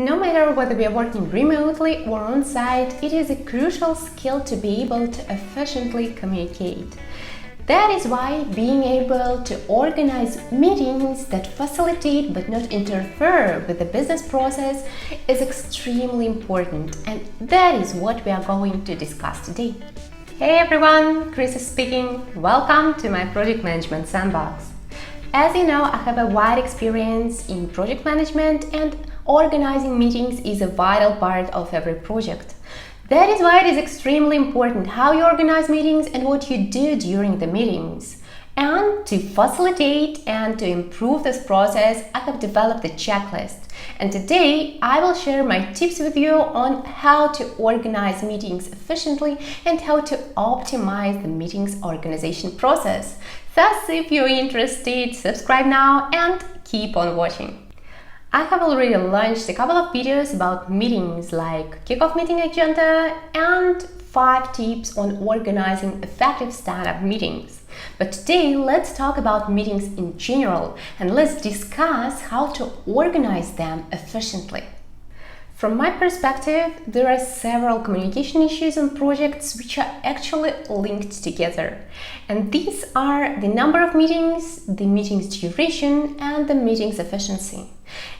No matter whether we are working remotely or on-site, it is a crucial skill to be able to efficiently communicate. That is why being able to organize meetings that facilitate but not interfere with the business process is extremely important, and that is what we are going to discuss today. Hey everyone, Chris is speaking. Welcome to my Project Management Sandbox. As you know, I have a wide experience in project management, and organizing meetings is a vital part of every project. That is why it is extremely important how you organize meetings and what you do during the meetings. And to facilitate and to improve this process, I have developed a checklist. And today I will share my tips with you on how to organize meetings efficiently and how to optimize the meetings organization process. Thus, if you're interested, subscribe now and keep on watching. I have already launched a couple of videos about meetings like kickoff meeting agenda and 5 tips on organizing effective stand-up meetings. But today, let's talk about meetings in general and let's discuss how to organize them efficiently. From my perspective, there are several communication issues on projects which are actually linked together. And these are the number of meetings, the meeting's duration, and the meeting's efficiency.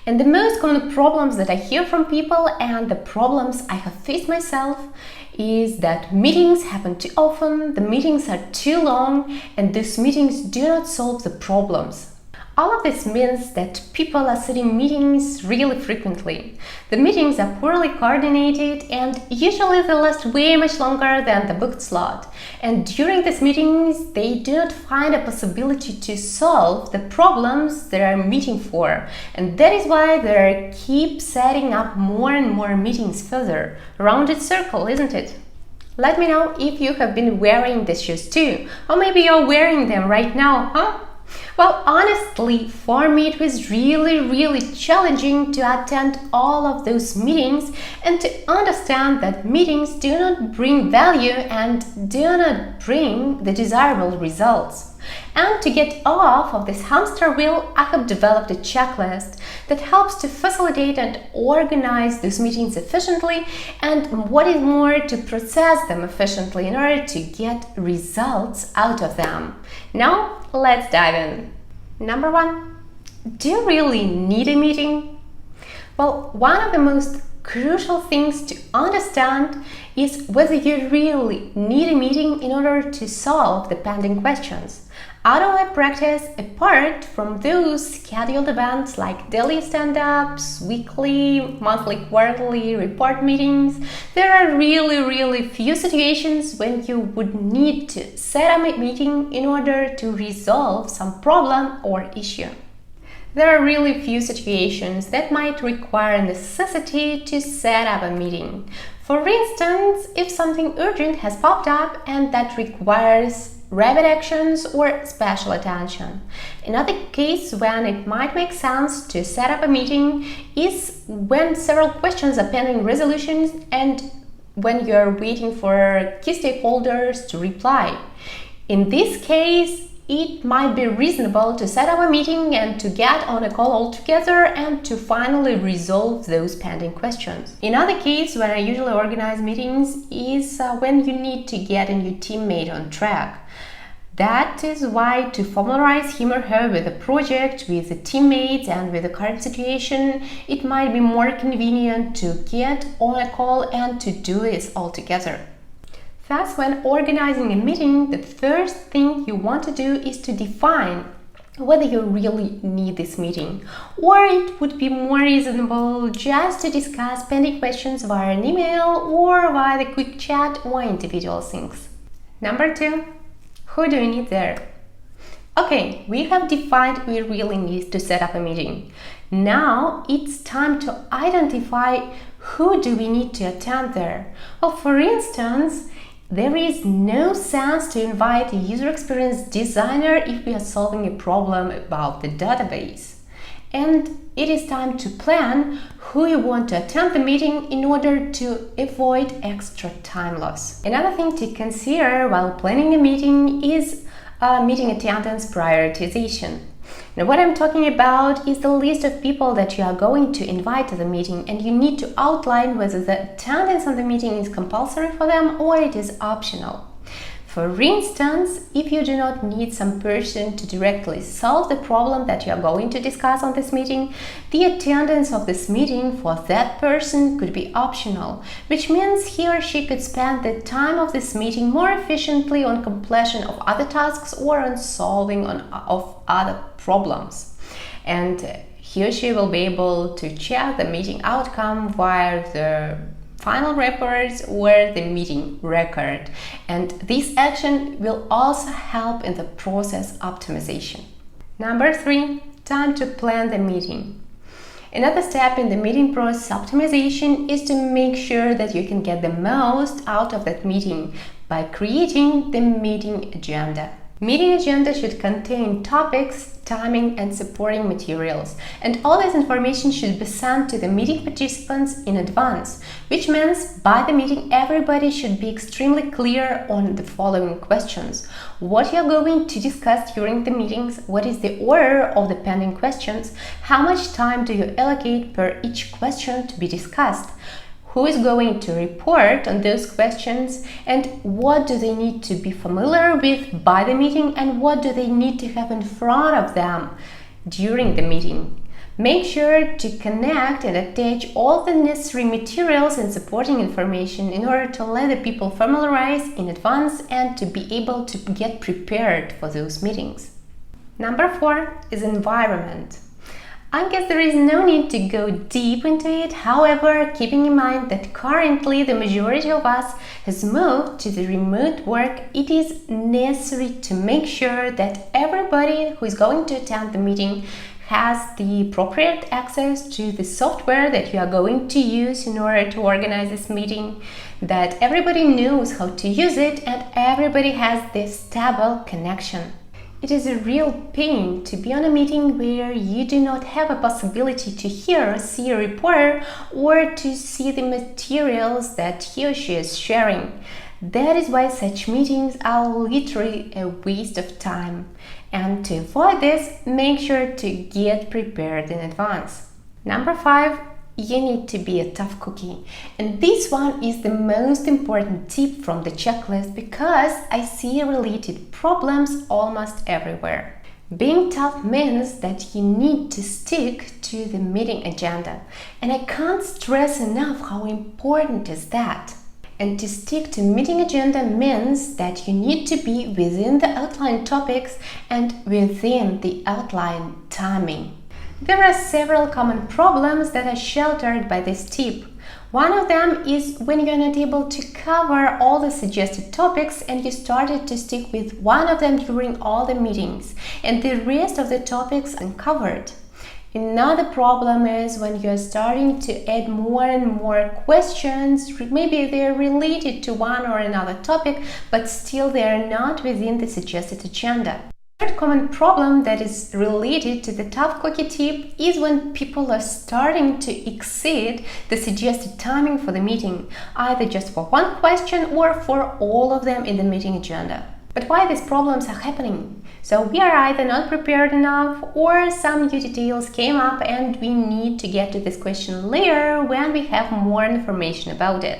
And the most common problems that I hear from people and the problems I have faced myself is that meetings happen too often, the meetings are too long, and these meetings do not solve the problems. All of this means that people are sitting meetings really frequently. The meetings are poorly coordinated and usually they last way much longer than the booked slot. And during these meetings, they do not find a possibility to solve the problems they are meeting for. And that is why they keep setting up more and more meetings further. Rounded circle, isn't it? Let me know if you have been wearing these shoes too. Or maybe you're wearing them right now, huh? Well, honestly, for me it was really challenging to attend all of those meetings and to understand that meetings do not bring value and do not bring the desirable results. And to get off of this hamster wheel, I have developed a checklist that helps to facilitate and organize these meetings efficiently, and what is more, to process them efficiently in order to get results out of them. Now, let's dive in. Number 1. Do you really need a meeting? Well, one of the most crucial things to understand is whether you really need a meeting in order to solve the pending questions. Out of my practice, apart from those scheduled events like daily stand-ups, weekly, monthly, quarterly report meetings, there are really few situations when you would need to set up a meeting in order to resolve some problem or issue. There are really few situations that might require a necessity to set up a meeting. For instance, if something urgent has popped up and that requires rapid actions or special attention. Another case when it might make sense to set up a meeting is when several questions are pending resolutions and when you're waiting for key stakeholders to reply. In this case, it might be reasonable to set up a meeting and to get on a call altogether and to finally resolve those pending questions. Another case when I usually organize meetings is when you need to get a new teammate on track. That is why to familiarize him or her with the project, with the teammates and with the current situation, it might be more convenient to get on a call and to do this all together. Thus, when organizing a meeting, the first thing you want to do is to define whether you really need this meeting, or it would be more reasonable just to discuss pending questions via an email or via the quick chat or individual syncs. Number 2. Who do you need there? Okay, we have defined we really need to set up a meeting. Now it's time to identify who do we need to attend there. Well, for instance, there is no sense to invite a user experience designer if we are solving a problem about the database. And it is time to plan who you want to attend the meeting in order to avoid extra time loss. Another thing to consider while planning a meeting is meeting attendance prioritization. Now, what I'm talking about is the list of people that you are going to invite to the meeting, and you need to outline whether the attendance on the meeting is compulsory for them or it is optional. For instance, if you do not need some person to directly solve the problem that you are going to discuss on this meeting, the attendance of this meeting for that person could be optional, which means he or she could spend the time of this meeting more efficiently on completion of other tasks or on solving of other problems. And he or she will be able to check the meeting outcome via the final reports or the meeting record, and this action will also help in the process optimization. Number 3, time to plan the meeting. Another step in the meeting process optimization is to make sure that you can get the most out of that meeting by creating the meeting agenda. Meeting agenda should contain topics, timing, and supporting materials, and all this information should be sent to the meeting participants in advance, which means by the meeting everybody should be extremely clear on the following questions: what you're going to discuss during the meetings, what is the order of the pending questions, how much time do you allocate per each question to be discussed, who is going to report on those questions, and what do they need to be familiar with by the meeting, and what do they need to have in front of them during the meeting. Make sure to connect and attach all the necessary materials and supporting information in order to let the people familiarize in advance and to be able to get prepared for those meetings. Number 4 is environment. I guess there is no need to go deep into it, however, keeping in mind that currently the majority of us has moved to the remote work, it is necessary to make sure that everybody who is going to attend the meeting has the appropriate access to the software that you are going to use in order to organize this meeting, that everybody knows how to use it, and everybody has this stable connection. It is a real pain to be on a meeting where you do not have a possibility to hear or see a reporter or to see the materials that he or she is sharing. That is why such meetings are literally a waste of time. And to avoid this, make sure to get prepared in advance. Number 5. You need to be a tough cookie. And this one is the most important tip from the checklist because I see related problems almost everywhere. Being tough means that you need to stick to the meeting agenda. And I can't stress enough how important is that. And to stick to meeting agenda means that you need to be within the outlined topics and within the outlined timing. There are several common problems that are sheltered by this tip. One of them is when you're not able to cover all the suggested topics and you started to stick with one of them during all the meetings and the rest of the topics uncovered. Another problem is when you're starting to add more and more questions, maybe they're related to one or another topic, but still they are not within the suggested agenda. Third common problem that is related to the tough cookie tip is when people are starting to exceed the suggested timing for the meeting, either just for one question or for all of them in the meeting agenda. But why these problems are happening? So we are either not prepared enough or some new details came up and we need to get to this question later when we have more information about it.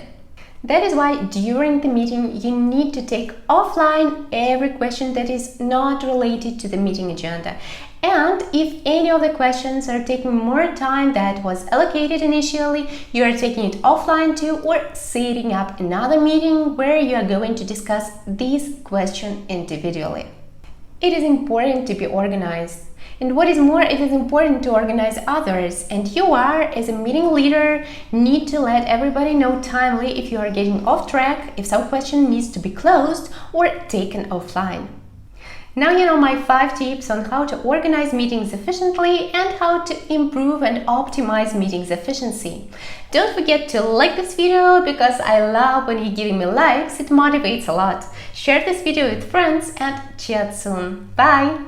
That is why during the meeting you need to take offline every question that is not related to the meeting agenda. And if any of the questions are taking more time than was allocated initially, you are taking it offline too or setting up another meeting where you are going to discuss this question individually. It is important to be organized. And what is more, it is important to organize others, and you are, as a meeting leader, need to let everybody know timely if you are getting off track, if some question needs to be closed or taken offline. Now you know my 5 tips on how to organize meetings efficiently and how to improve and optimize meetings efficiency. Don't forget to like this video because I love when you're giving me likes, it motivates a lot. Share this video with friends and chat soon. Bye!